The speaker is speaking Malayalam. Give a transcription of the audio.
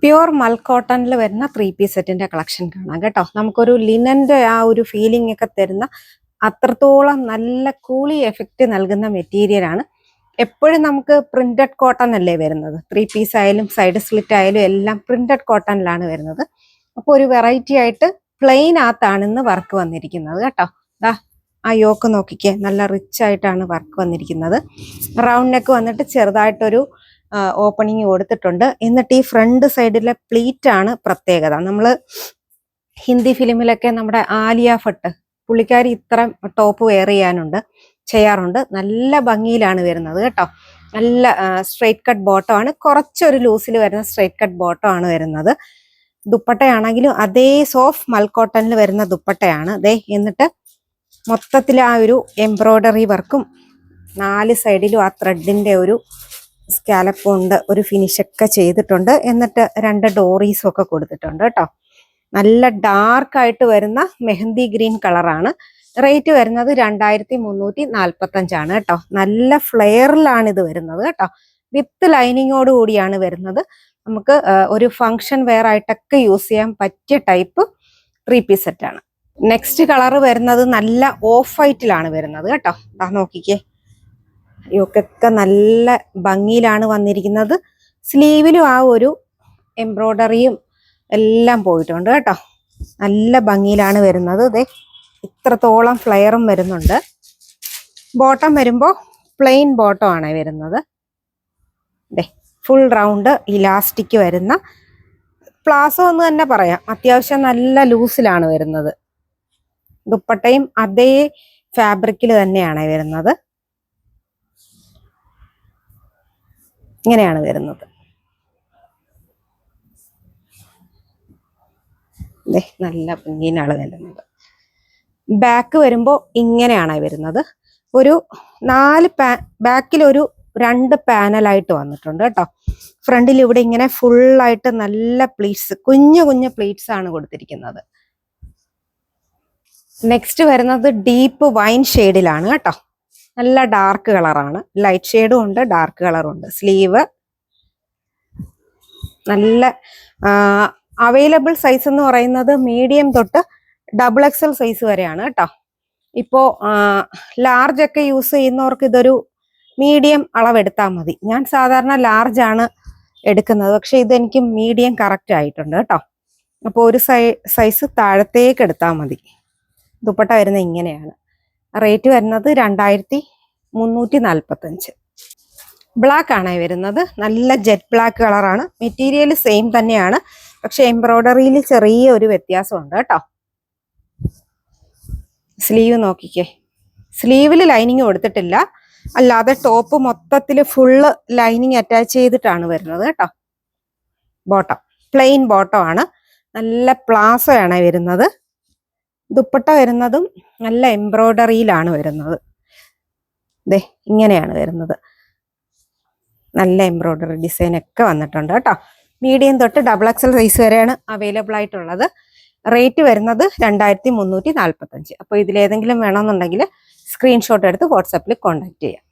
പ്യുവർ മൽ കോട്ടണിൽ വരുന്ന 3-piece സെറ്റിന്റെ കളക്ഷൻ കാണാം കേട്ടോ. നമുക്കൊരു ലിനന്റെ ആ ഒരു ഫീലിംഗ് ഒക്കെ തരുന്ന അത്രത്തോളം നല്ല കൂളി എഫക്റ്റ് നൽകുന്ന മെറ്റീരിയൽ ആണ്. എപ്പോഴും നമുക്ക് പ്രിന്റഡ് കോട്ടൺ അല്ലേ വരുന്നത്. 3-piece ആയാലും സൈഡ് സ്ലിറ്റ് ആയാലും എല്ലാം പ്രിന്റഡ് കോട്ടണിലാണ് വരുന്നത്. അപ്പോൾ ഒരു വെറൈറ്റി ആയിട്ട് പ്ലെയിൻ ആത്താണ് ഇന്ന് വർക്ക് വന്നിരിക്കുന്നത് കേട്ടോ. ദാ ആ യോക്ക് നോക്കിക്കേ, നല്ല റിച്ച് ആയിട്ടാണ് വർക്ക് വന്നിരിക്കുന്നത്. റൗണ്ട് നെക്ക് വന്നിട്ട് ചെറുതായിട്ടൊരു ഓപ്പണിങ് കൊടുത്തിട്ടുണ്ട്. എന്നിട്ട് ഈ ഫ്രണ്ട് സൈഡിലെ പ്ലീറ്റ് ആണ് പ്രത്യേകത. നമ്മൾ ഹിന്ദി ഫിലിമിലൊക്കെ നമ്മുടെ ആലിയ ഭട്ട് പുള്ളിക്കാരി ഇത്ര ടോപ്പ് വെയർ ചെയ്യാറുണ്ട്. നല്ല ഭംഗിയിലാണ് വരുന്നത് കേട്ടോ. നല്ല സ്ട്രെയിറ്റ് കട്ട് ബോട്ടം ആണ്, കുറച്ചൊരു ലൂസിൽ വരുന്ന സ്ട്രെയിറ്റ് കട്ട് ബോട്ടം ആണ് വരുന്നത്. ദുപ്പട്ടയാണെങ്കിലും അതേ സോഫ്റ്റ് മൽക്കോട്ടണിൽ വരുന്ന ദുപ്പട്ടയാണ്. ദേ എന്നിട്ട് മൊത്തത്തിൽ ആ ഒരു എംബ്രോയ്ഡറി വർക്കും 4 സൈഡിലും ആ ത്രെഡിന്റെ ഒരു സ്കാലപ്പ് കൊണ്ട് ഒരു ഫിനിഷൊക്കെ ചെയ്തിട്ടുണ്ട്. എന്നിട്ട് 2 ഡോറീസും ഒക്കെ കൊടുത്തിട്ടുണ്ട് കേട്ടോ. നല്ല ഡാർക്ക് ആയിട്ട് വരുന്ന മെഹന്തി ഗ്രീൻ കളറാണ്. റേറ്റ് വരുന്നത് 2345 ആണ് കേട്ടോ. നല്ല ഫ്ലെയറിലാണ് ഇത് വരുന്നത് കേട്ടോ. വിത്ത് ലൈനിങ്ങോട് കൂടിയാണ് വരുന്നത്. നമുക്ക് ഒരു ഫങ്ഷൻ വെയർ ആയിട്ടൊക്കെ യൂസ് ചെയ്യാൻ പറ്റിയ ടൈപ്പ് 3-piece സെറ്റാണ്. നെക്സ്റ്റ് കളർ വരുന്നത് നല്ല ഓഫ് വൈറ്റിലാണ് വരുന്നത് കേട്ടോ. നോക്കിക്കേ, യോക്കൊക്കെ നല്ല ഭംഗിയിലാണ് വന്നിരിക്കുന്നത്. സ്ലീവിലും ആ ഒരു എംബ്രോയ്ഡറിയും എല്ലാം പോയിട്ടുണ്ട് കേട്ടോ. നല്ല ഭംഗിയിലാണ് വരുന്നത്. ദേ ഇത്രത്തോളം ഫ്ലെയറും വരുന്നുണ്ട്. ബോട്ടം വരുമ്പോൾ പ്ലെയിൻ ബോട്ടം ആണ് വരുന്നത്. ദേ ഫുൾ റൗണ്ട് ഇലാസ്റ്റിക് വരുന്ന പ്ലാസോ എന്ന് തന്നെ പറയാം. അത്യാവശ്യം നല്ല ലൂസിലാണ് വരുന്നത്. ദുപ്പട്ടയും അതേ ഫാബ്രിക്കിൽ തന്നെയാണ് വരുന്നത്. ഇങ്ങനെയാണ് വരുന്നത്. നല്ല ഭംഗിയിലാണ് വരുന്നത്. ബാക്ക് വരുമ്പോൾ ഇങ്ങനെയാണ് വരുന്നത്. ഒരു 4 ബാക്കിൽ ഒരു 2 പാനലായിട്ട് വന്നിട്ടുണ്ട് കേട്ടോ. ഫ്രണ്ടിൽ ഇവിടെ ഇങ്ങനെ ഫുള്ളായിട്ട് നല്ല പ്ലീറ്റ്സ്, കുഞ്ഞു കുഞ്ഞു പ്ലീറ്റ്സ് ആണ് കൊടുത്തിരിക്കുന്നത്. നെക്സ്റ്റ് വരുന്നത് ഡീപ്പ് വൈൻ ഷെയ്ഡിലാണ് കേട്ടോ. നല്ല ഡാർക്ക് കളറാണ്. ലൈറ്റ് ഷെയ്ഡും ഉണ്ട്, ഡാർക്ക് കളറും ഉണ്ട്. സ്ലീവ് നല്ല അവൈലബിൾ സൈസ് എന്ന് പറയുന്നത് മീഡിയം തൊട്ട് XXL സൈസ് വരെയാണ് കേട്ടോ. ഇപ്പോൾ ലാർജ് ഒക്കെ യൂസ് ചെയ്യുന്നവർക്ക് ഇതൊരു മീഡിയം അളവെടുത്താൽ മതി. ഞാൻ സാധാരണ ലാർജ് ആണ് എടുക്കുന്നത്, പക്ഷെ ഇതെനിക്ക് മീഡിയം കറക്റ്റ് ആയിട്ടുണ്ട് കേട്ടോ. അപ്പോൾ ഒരു സൈസ് താഴത്തേക്ക് എടുത്താൽ മതി. ദുപ്പട്ട വരുന്നത് ഇങ്ങനെയാണ്. റേറ്റ് വരുന്നത് 2345. ബ്ലാക്ക് ആണ് വരുന്നത്. നല്ല ജെറ്റ് ബ്ലാക്ക് കളറാണ്. മെറ്റീരിയൽ സെയിം തന്നെയാണ്, പക്ഷെ എംബ്രോയ്ഡറിയിൽ ചെറിയ ഒരു വ്യത്യാസമുണ്ട് കേട്ടോ. സ്ലീവ് നോക്കിക്കേ, സ്ലീവിൽ ലൈനിങ് കൊടുത്തിട്ടില്ല, അല്ലാതെ ടോപ്പ് മൊത്തത്തിൽ ഫുള്ള് ലൈനിങ് അറ്റാച്ച് ചെയ്തിട്ടാണ് വരുന്നത് കേട്ടോ. ബോട്ടം പ്ലെയിൻ ബോട്ടം ആണ്. നല്ല പ്ലാസോ ആണ് വരുന്നത്. ദുപ്പട്ട വരുന്നതും നല്ല എംബ്രോയ്ഡറിയിലാണ് വരുന്നത്. ദേ ഇങ്ങനെയാണ് വരുന്നത്. നല്ല എംബ്രോയ്ഡറി ഡിസൈൻ ഒക്കെ വന്നിട്ടുണ്ട് കേട്ടോ. മീഡിയം തൊട്ട് XXL സൈസ് വരെയാണ് അവൈലബിൾ ആയിട്ടുള്ളത്. റേറ്റ് വരുന്നത് 2345. അപ്പോൾ ഇതിലേതെങ്കിലും വേണമെന്നുണ്ടെങ്കിൽ സ്ക്രീൻഷോട്ട് എടുത്ത് വാട്സാപ്പിൽ കോൺടാക്ട് ചെയ്യാം.